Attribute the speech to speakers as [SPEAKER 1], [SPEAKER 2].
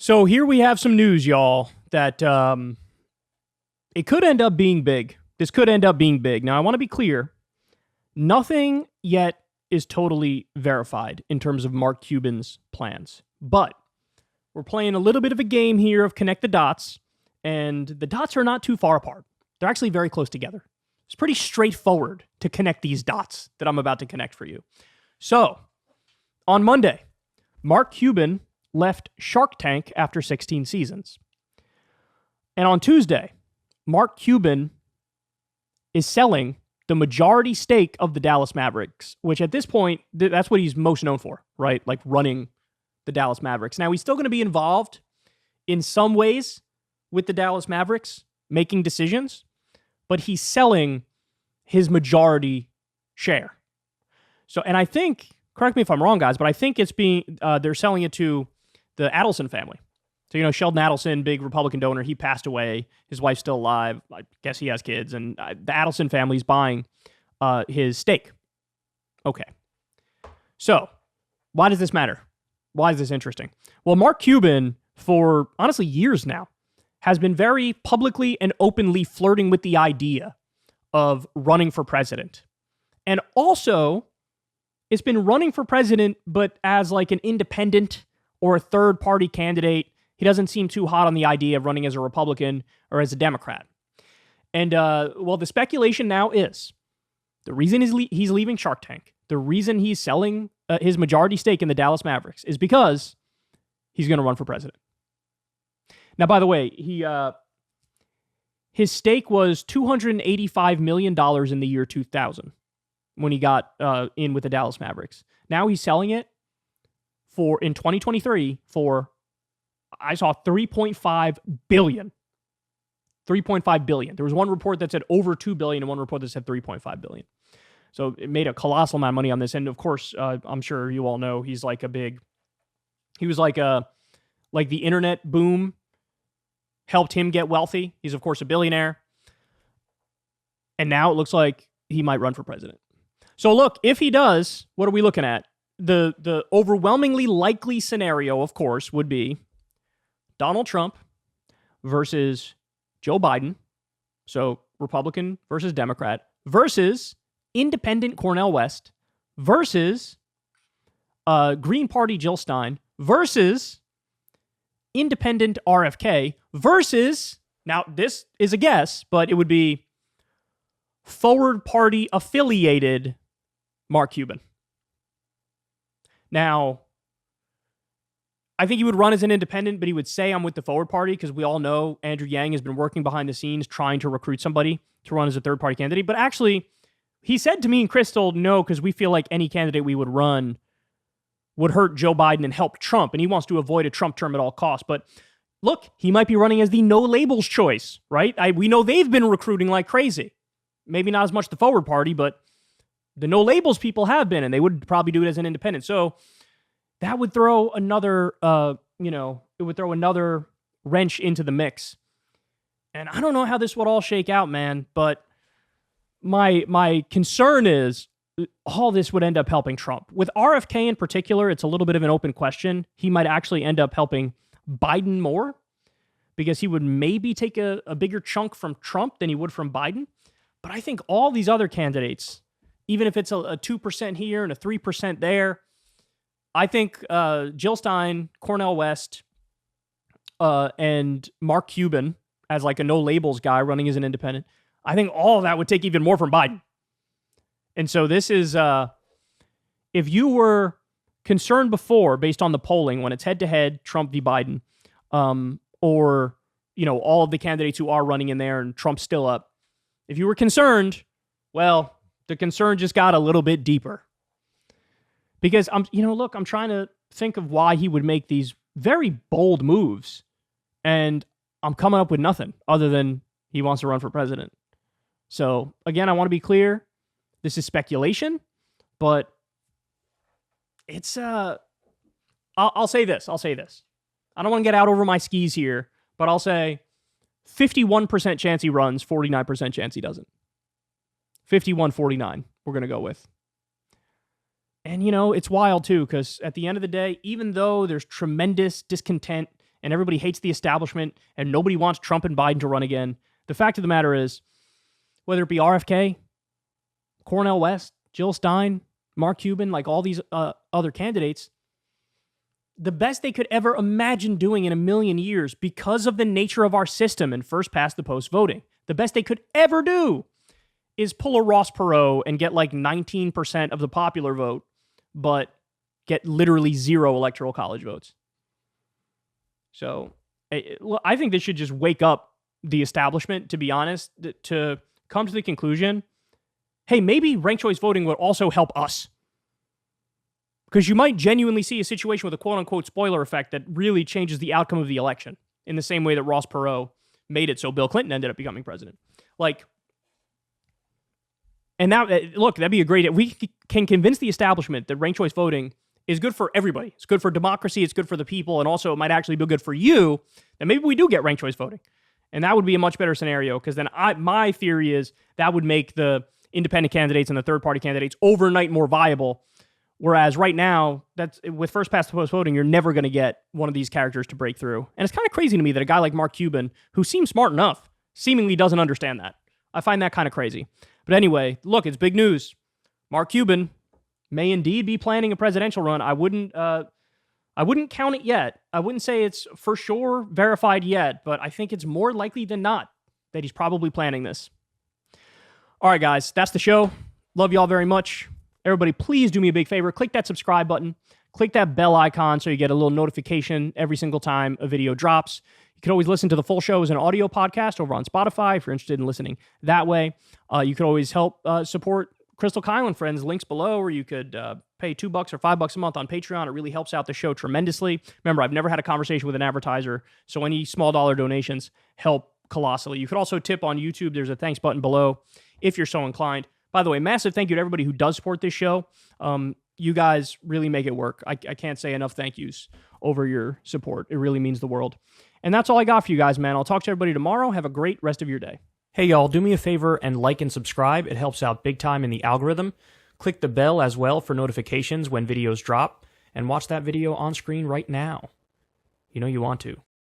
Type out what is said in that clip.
[SPEAKER 1] So here we have some news, y'all, that it could end up being big. This could end up being big. Now, I want to be clear. Nothing yet is totally verified in terms of Mark Cuban's plans. But we're playing a little bit of a game here of connect the dots, and the dots are not too far apart. They're actually very close together. It's pretty straightforward to connect these dots that I'm about to connect for you. So, on Monday, Mark Cuban left Shark Tank after 16 seasons. And on Tuesday, Mark Cuban is selling the majority stake of the Dallas Mavericks, which at this point, that's what he's most known for, right? Like running the Dallas Mavericks. Now, he's still going to be involved in some ways with the Dallas Mavericks, making decisions, but he's selling his majority share. So, and I think, correct me if I'm wrong, guys, but I think it's being, they're selling it to the Adelson family. So, Sheldon Adelson, big Republican donor, he passed away. His wife's still alive. I guess he has kids. And the Adelson family's buying his stake. Okay. So, why does this matter? Why is this interesting? Well, Mark Cuban, for honestly years now, has been very publicly and openly flirting with the idea of running for president. And also, it's been running for president, but as like an independent or a third-party candidate. He doesn't seem too hot on the idea of running as a Republican or as a Democrat. And, well, the speculation now is the reason he's leaving Shark Tank, the reason he's selling his majority stake in the Dallas Mavericks is because he's going to run for president. Now, by the way, his stake was $285 million in the year 2000 when he got in with the Dallas Mavericks. Now he's selling it in 2023 for, I saw $3.5 billion. $3.5 billion. There was one report that said over $2 billion and one report that said $3.5 billion. So it made a colossal amount of money on this. And of course, I'm sure you all know he was like the internet boom helped him get wealthy. He's of course a billionaire. And now it looks like he might run for president. So look, if he does, what are we looking at? The overwhelmingly likely scenario, of course, would be Donald Trump versus Joe Biden, so Republican versus Democrat, versus independent Cornel West, versus Green Party Jill Stein, versus independent RFK, versus, now this is a guess, but it would be forward party affiliated Mark Cuban. Now, I think he would run as an independent, but he would say I'm with the forward party because we all know Andrew Yang has been working behind the scenes trying to recruit somebody to run as a third party candidate. But actually, he said to me and Crystal, no, because we feel like any candidate we would run would hurt Joe Biden and help Trump. And he wants to avoid a Trump term at all costs. But look, he might be running as the no labels choice, right? We know they've been recruiting like crazy. Maybe not as much the forward party, but the no labels people have been, and they would probably do it as an independent. So that would throw another, it would throw another wrench into the mix. And I don't know how this would all shake out, man, but my concern is all this would end up helping Trump. With RFK in particular, it's a little bit of an open question. He might actually end up helping Biden more because he would maybe take a bigger chunk from Trump than he would from Biden. But I think all these other candidates, even if it's a 2% here and a 3% there, I think Jill Stein, Cornel West, and Mark Cuban as like a no labels guy running as an independent, I think all of that would take even more from Biden. And so this is, if you were concerned before based on the polling when it's head-to-head, Trump v. Biden, or, all of the candidates who are running in there and Trump's still up, if you were concerned, well, the concern just got a little bit deeper. Because I'm trying to think of why he would make these very bold moves, and I'm coming up with nothing other than he wants to run for president. So again, I want to be clear. This is speculation, but it's, I'll say this. I don't want to get out over my skis here, but I'll say 51% chance he runs, 49% chance he doesn't. 51-49, we're going to go with. And, it's wild too, because at the end of the day, even though there's tremendous discontent and everybody hates the establishment and nobody wants Trump and Biden to run again. The fact of the matter is, whether it be RFK, Cornel West, Jill Stein, Mark Cuban, like all these other candidates, the best they could ever imagine doing in a million years because of the nature of our system and first past the post voting, the best they could ever do is pull a Ross Perot and get like 19% of the popular vote, but get literally 0 electoral college votes. So I think this should just wake up the establishment, to be honest, to come to the conclusion, hey, maybe ranked choice voting would also help us. Because you might genuinely see a situation with a quote-unquote spoiler effect that really changes the outcome of the election in the same way that Ross Perot made it so Bill Clinton ended up becoming president. And now, look, that'd be a great... We can convince the establishment that ranked choice voting is good for everybody. It's good for democracy, it's good for the people, and also it might actually be good for you, and maybe we do get ranked choice voting. And that would be a much better scenario, because then my theory is that would make the independent candidates and the third-party candidates overnight more viable. Whereas right now, that's with first past the post voting, you're never going to get one of these characters to break through. And it's kind of crazy to me that a guy like Mark Cuban, who seems smart enough, seemingly doesn't understand that. I find that kind of crazy. But anyway, look, it's big news. Mark Cuban may indeed be planning a presidential run. I wouldn't count it yet. I wouldn't say it's for sure verified yet, but I think it's more likely than not that he's probably planning this. All right, guys, that's the show. Love y'all very much. Everybody, please do me a big favor. Click that subscribe button. Click that bell icon so you get a little notification every single time a video drops. You can always listen to the full show as an audio podcast over on Spotify if you're interested in listening that way. You could always help support Crystal Kyle and Friends. Links below, or you could pay $2 or $5 a month on Patreon. It really helps out the show tremendously. Remember, I've never had a conversation with an advertiser, so any small dollar donations help colossally. You could also tip on YouTube. There's a thanks button below if you're so inclined. By the way, massive thank you to everybody who does support this show. You guys really make it work. I can't say enough thank yous over your support. It really means the world. And that's all I got for you guys, man. I'll talk to everybody tomorrow. Have a great rest of your day. Hey, y'all, do me a favor and like and subscribe. It helps out big time in the algorithm. Click the bell as well for notifications when videos drop. And watch that video on screen right now. You know you want to.